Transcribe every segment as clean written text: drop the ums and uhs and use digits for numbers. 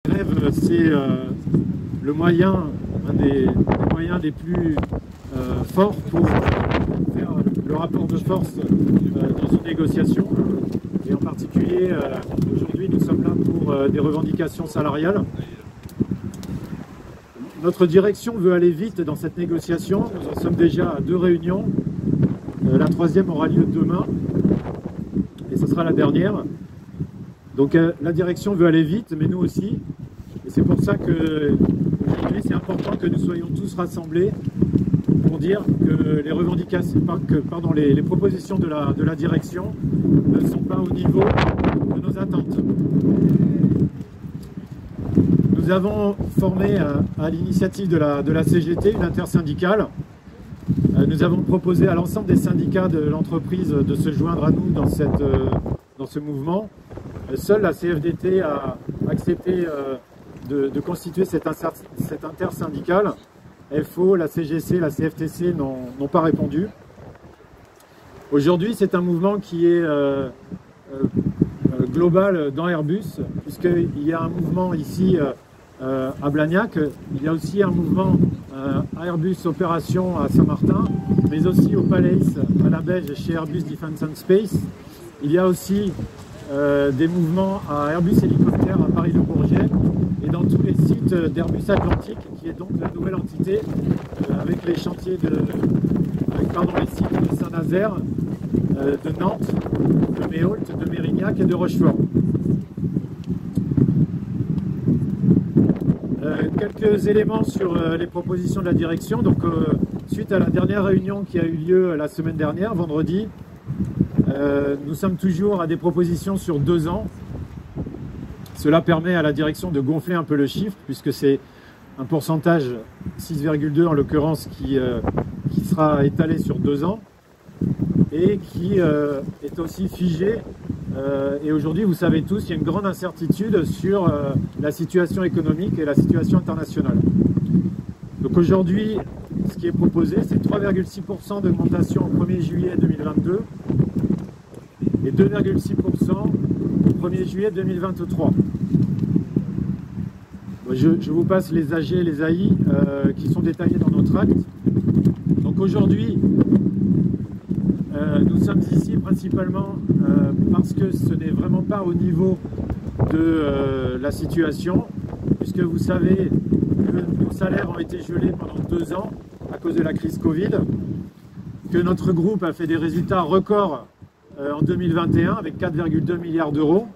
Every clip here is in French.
La grève, c'est le moyen, un des moyens les plus forts pour faire le rapport de force dans une négociation. Et en particulier, aujourd'hui, nous sommes là pour des revendications salariales. Notre direction veut aller vite dans cette négociation. Nous en sommes déjà à 2 réunions. La troisième aura lieu demain. Et ce sera la dernière. Donc la direction veut aller vite, mais nous aussi. Et c'est pour ça que aujourd'hui, c'est important que nous soyons tous rassemblés pour dire que les revendications, les propositions de la direction ne sont pas au niveau de nos attentes. Nous avons formé à l'initiative de la CGT une intersyndicale. Nous avons proposé à l'ensemble des syndicats de l'entreprise de se joindre à nous dans ce mouvement. Seule la CFDT a accepté de constituer cette intersyndicale. FO, la CGC, la CFTC n'ont pas répondu. Aujourd'hui, c'est un mouvement qui est global dans Airbus, puisqu'il y a un mouvement ici à Blagnac, il y a aussi un mouvement à Airbus Opération à Saint-Martin, mais aussi au Palais, à la Belge, chez Airbus Defence and Space. Il y a aussi des mouvements à Airbus Hélicoptère à Paris-le-Bourget et dans tous les sites d'Airbus Atlantique, qui est donc la nouvelle entité avec les chantiers les sites de Saint-Nazaire, de Nantes, de Méault, de Mérignac et de Rochefort. Quelques éléments sur les propositions de la direction. Donc, suite à la dernière réunion qui a eu lieu la semaine dernière, vendredi, nous sommes toujours à des propositions sur 2 ans. Cela permet à la direction de gonfler un peu le chiffre, puisque c'est un pourcentage 6,2 en l'occurrence qui sera étalé sur 2 ans et qui est aussi figé. Et aujourd'hui, vous savez tous, il y a une grande incertitude sur la situation économique et la situation internationale. Donc aujourd'hui, ce qui est proposé, c'est 3,6% d'augmentation au 1er juillet 2022 et 2,6% au 1er juillet 2023. Je vous passe les AG et les AI qui sont détaillés dans notre acte. Donc aujourd'hui, nous sommes ici principalement parce que ce n'est vraiment pas au niveau de la situation, puisque vous savez que nos salaires ont été gelés pendant 2 ans à cause de la crise Covid, que notre groupe a fait des résultats records en 2021 avec 4,2 milliards d'euros,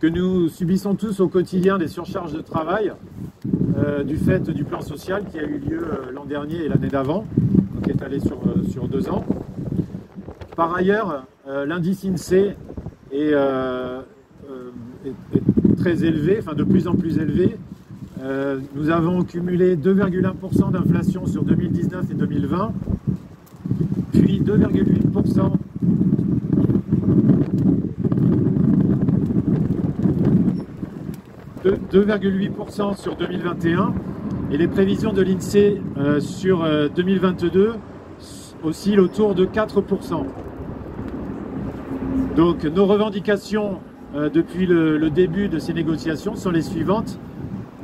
que nous subissons tous au quotidien des surcharges de travail du fait du plan social qui a eu lieu l'an dernier et l'année d'avant, qui est allé sur 2 ans. Par ailleurs, l'indice INSEE est très élevé, enfin de plus en plus élevé. Nous avons cumulé 2,1% d'inflation sur 2019 et 2020, puis 2,8% sur 2021, et les prévisions de l'INSEE sur 2022 oscillent autour de 4%. Donc nos revendications depuis le début de ces négociations sont les suivantes.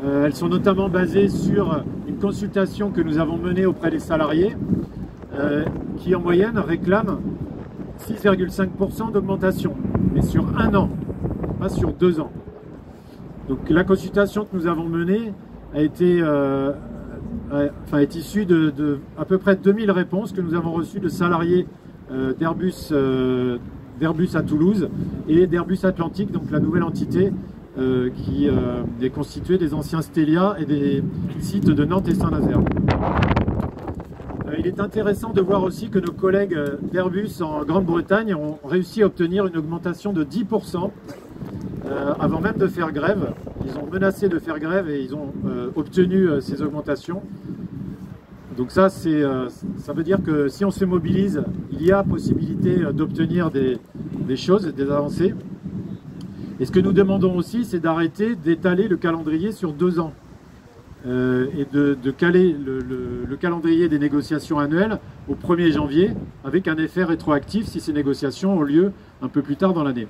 Elles sont notamment basées sur une consultation que nous avons menée auprès des salariés qui en moyenne réclament 6,5% d'augmentation, mais sur 1 an, pas sur 2 ans. Donc la consultation que nous avons menée est issue de à peu près 2000 réponses que nous avons reçues de salariés d'Airbus à Toulouse et d'Airbus Atlantique, donc la nouvelle entité qui est constituée des anciens Stelia et des sites de Nantes et Saint-Nazaire. Il est intéressant de voir aussi que nos collègues d'Airbus en Grande-Bretagne ont réussi à obtenir une augmentation de 10% avant même de faire grève. Ils ont menacé de faire grève et ils ont obtenu ces augmentations. Donc ça veut dire que si on se mobilise, il y a possibilité d'obtenir des choses, des avancées. Et ce que nous demandons aussi, c'est d'arrêter d'étaler le calendrier sur 2 ans et de caler le calendrier des négociations annuelles au 1er janvier avec un effet rétroactif si ces négociations ont lieu un peu plus tard dans l'année.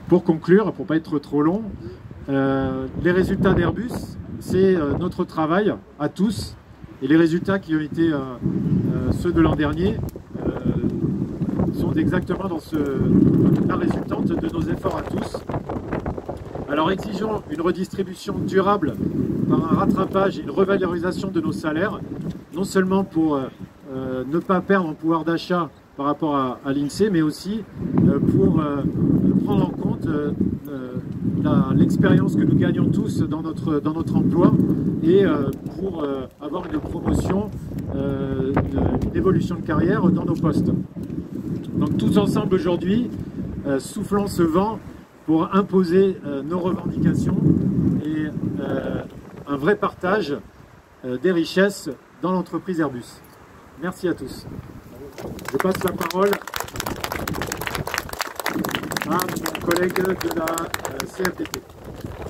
Pour conclure, pour ne pas être trop long, les résultats d'Airbus, c'est notre travail à tous, et les résultats qui ont été ceux de l'an dernier sont exactement dans la résultante de nos efforts à tous. Alors exigeons une redistribution durable par un rattrapage et une revalorisation de nos salaires, non seulement pour ne pas perdre en pouvoir d'achat par rapport à l'INSEE, mais aussi pour prendre en compte l'expérience que nous gagnons tous dans notre emploi et pour avoir une promotion, une évolution de carrière dans nos postes. Donc tous ensemble aujourd'hui, soufflons ce vent pour imposer nos revendications et un vrai partage des richesses dans l'entreprise Airbus. Merci à tous. Je passe la parole à mon collègue de la CFDT.